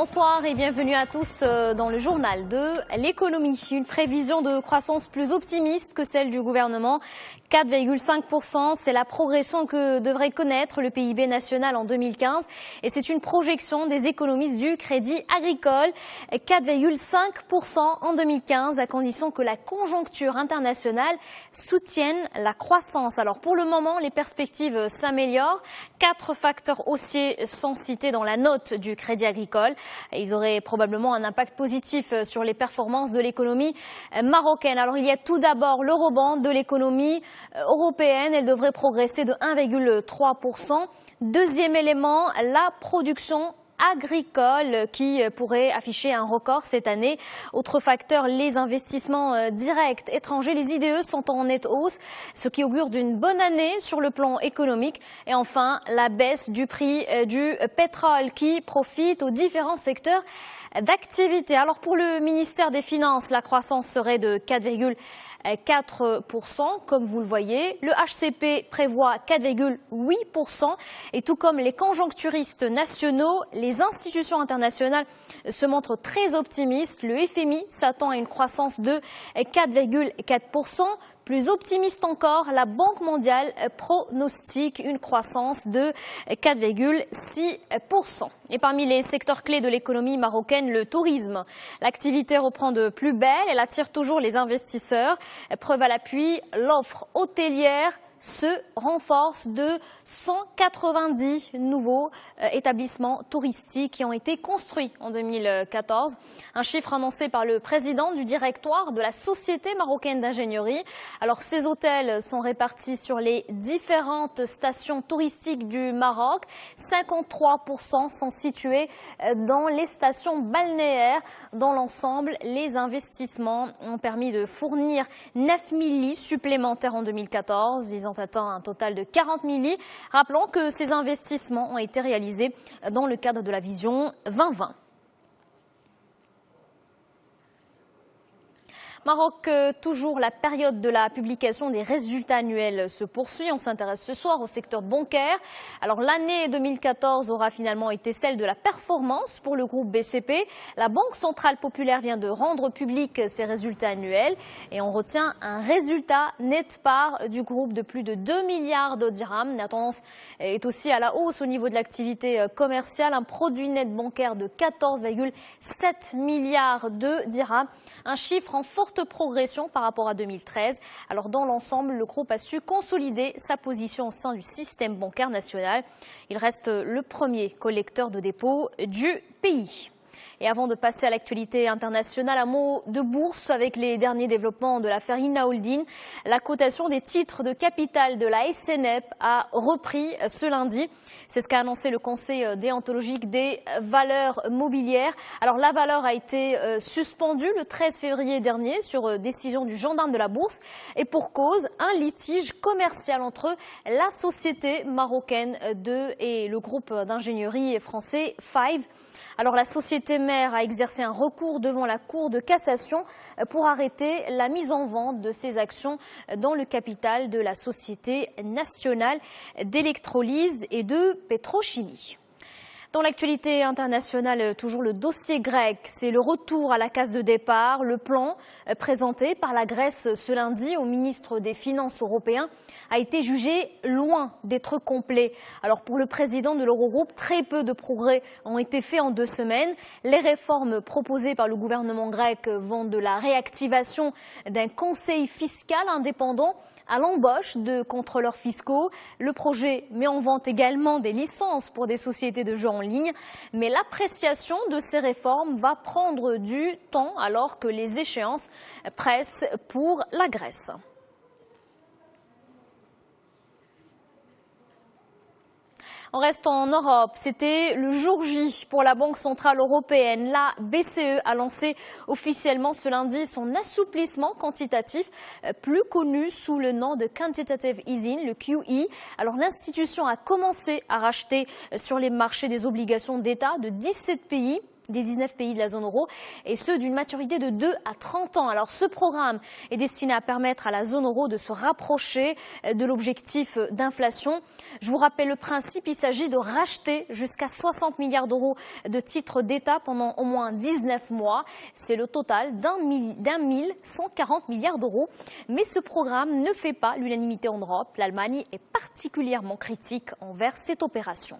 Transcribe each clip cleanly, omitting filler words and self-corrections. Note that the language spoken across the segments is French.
Bonsoir et bienvenue à tous dans le journal de l'économie. Une prévision de croissance plus optimiste que celle du gouvernement. 4,5%, c'est la progression que devrait connaître le PIB national en 2015 et c'est une projection des économistes du Crédit Agricole. 4,5% en 2015 à condition que la conjoncture internationale soutienne la croissance. Alors pour le moment, les perspectives s'améliorent. 4 facteurs haussiers sont cités dans la note du Crédit Agricole. Ils auraient probablement un impact positif sur les performances de l'économie marocaine. Alors il y a tout d'abord l'eurobond de l'économie européenne. Elle devrait progresser de 1,3%. Deuxième élément, la production agricole qui pourrait afficher un record cette année. Autre facteur, les investissements directs étrangers, les IDE sont en nette hausse, ce qui augure d'une bonne année sur le plan économique. Et enfin, la baisse du prix du pétrole qui profite aux différents secteurs d'activité. Alors pour le ministère des Finances, la croissance serait de 4,4%, comme vous le voyez. Le HCP prévoit 4,8%. Et tout comme les conjoncturistes nationaux, les institutions internationales se montrent très optimistes. Le FMI s'attend à une croissance de 4,4%. Plus optimiste encore, la Banque mondiale pronostique une croissance de 4,6%. Et parmi les secteurs clés de l'économie marocaine, le tourisme. L'activité reprend de plus belle, elle attire toujours les investisseurs. Preuve à l'appui, l'offre hôtelière se renforce de 190 nouveaux établissements touristiques qui ont été construits en 2014. Un chiffre annoncé par le président du directoire de la Société marocaine d'ingénierie. Alors ces hôtels sont répartis sur les différentes stations touristiques du Maroc. 53% sont situés dans les stations balnéaires. Dans l'ensemble, les investissements ont permis de fournir 9 000 lits supplémentaires en 2014. Ils ont atteint un total de 40 000 lits. Rappelons que ces investissements ont été réalisés dans le cadre de la vision 2020. Maroc, toujours la période de la publication des résultats annuels se poursuit. On s'intéresse ce soir au secteur bancaire. Alors l'année 2014 aura finalement été celle de la performance pour le groupe BCP. La Banque centrale populaire vient de rendre public ses résultats annuels et on retient un résultat net part du groupe de plus de 2 milliards de dirhams. La tendance est aussi à la hausse au niveau de l'activité commerciale. Un produit net bancaire de 14,7 milliards de dirhams. Un chiffre en forte progression par rapport à 2013. Alors dans l'ensemble, le groupe a su consolider sa position au sein du système bancaire national. Il reste le premier collecteur de dépôts du pays. Et avant de passer à l'actualité internationale, un mot de bourse avec les derniers développements de l'affaire Ina Holding. La cotation des titres de capital de la SNEP a repris ce lundi. C'est ce qu'a annoncé le Conseil déontologique des valeurs mobilières. Alors la valeur a été suspendue le 13 février dernier sur décision du gendarme de la bourse et pour cause un litige commercial entre la société marocaine et le groupe d'ingénierie français Five. Alors la société mère a exercé un recours devant la Cour de cassation pour arrêter la mise en vente de ses actions dans le capital de la Société nationale d'électrolyse et de pétrochimie. Dans l'actualité internationale, toujours le dossier grec, c'est le retour à la case de départ. Le plan présenté par la Grèce ce lundi au ministre des Finances européen a été jugé loin d'être complet. Alors pour le président de l'Eurogroupe, très peu de progrès ont été faits en 2 semaines. Les réformes proposées par le gouvernement grec vont de la réactivation d'un conseil fiscal indépendant à l'embauche de contrôleurs fiscaux. Le projet met en vente également des licences pour des sociétés de jeux en ligne. Mais l'appréciation de ces réformes va prendre du temps alors que les échéances pressent pour la Grèce. On reste en Europe. C'était le jour J pour la Banque centrale européenne. La BCE a lancé officiellement ce lundi son assouplissement quantitatif, plus connu sous le nom de Quantitative Easing, le QE. Alors l'institution a commencé à racheter sur les marchés des obligations d'État de 17 pays des 19 pays de la zone euro et ceux d'une maturité de 2 à 30 ans. Alors ce programme est destiné à permettre à la zone euro de se rapprocher de l'objectif d'inflation. Je vous rappelle le principe, il s'agit de racheter jusqu'à 60 milliards d'euros de titres d'État pendant au moins 19 mois. C'est le total d'un 140 milliards d'euros. Mais ce programme ne fait pas l'unanimité en Europe. L'Allemagne est particulièrement critique envers cette opération.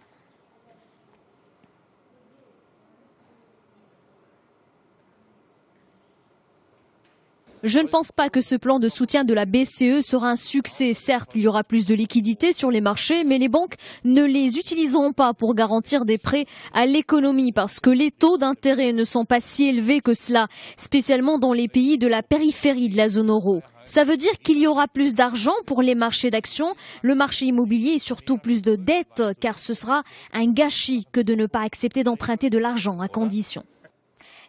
Je ne pense pas que ce plan de soutien de la BCE sera un succès. Certes, il y aura plus de liquidités sur les marchés, mais les banques ne les utiliseront pas pour garantir des prêts à l'économie parce que les taux d'intérêt ne sont pas si élevés que cela, spécialement dans les pays de la périphérie de la zone euro. Ça veut dire qu'il y aura plus d'argent pour les marchés d'actions, le marché immobilier et surtout plus de dettes, car ce sera un gâchis que de ne pas accepter d'emprunter de l'argent à condition.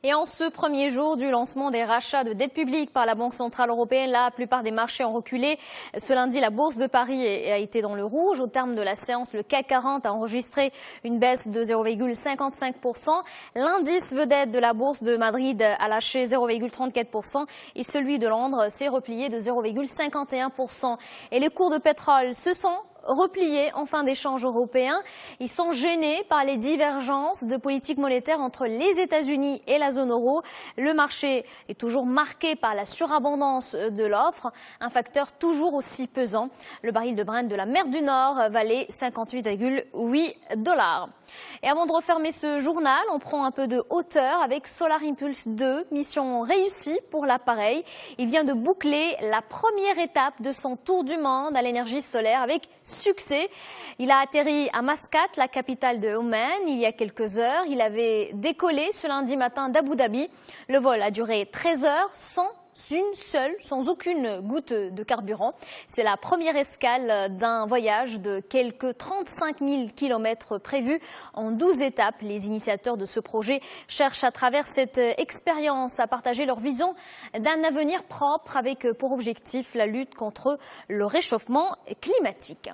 Et en ce premier jour du lancement des rachats de dette publique par la Banque centrale européenne, la plupart des marchés ont reculé. Ce lundi, la Bourse de Paris a été dans le rouge. Au terme de la séance, le CAC 40 a enregistré une baisse de 0,55%. L'indice vedette de la Bourse de Madrid a lâché 0,34% et celui de Londres s'est replié de 0,51%. Et les cours de pétrole se sont repliés en fin d'échange européen. Ils sont gênés par les divergences de politique monétaire entre les États-Unis et la zone euro. Le marché est toujours marqué par la surabondance de l'offre, un facteur toujours aussi pesant. Le baril de Brent de la mer du Nord valait 58,8 $. Et avant de refermer ce journal, on prend un peu de hauteur avec Solar Impulse 2, mission réussie pour l'appareil. Il vient de boucler la première étape de son tour du monde à l'énergie solaire avec succès. Il a atterri à Mascate, la capitale de Oman, il y a quelques heures. Il avait décollé ce lundi matin d'Abu Dhabi. Le vol a duré 13 heures sans aucune goutte de carburant. C'est la première escale d'un voyage de quelques 35 000 kilomètres prévus en 12 étapes. Les initiateurs de ce projet cherchent à travers cette expérience à partager leur vision d'un avenir propre avec pour objectif la lutte contre le réchauffement climatique.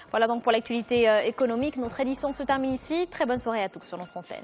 Voilà donc pour l'actualité économique. Notre édition se termine ici. Très bonne soirée à tous sur notre antenne.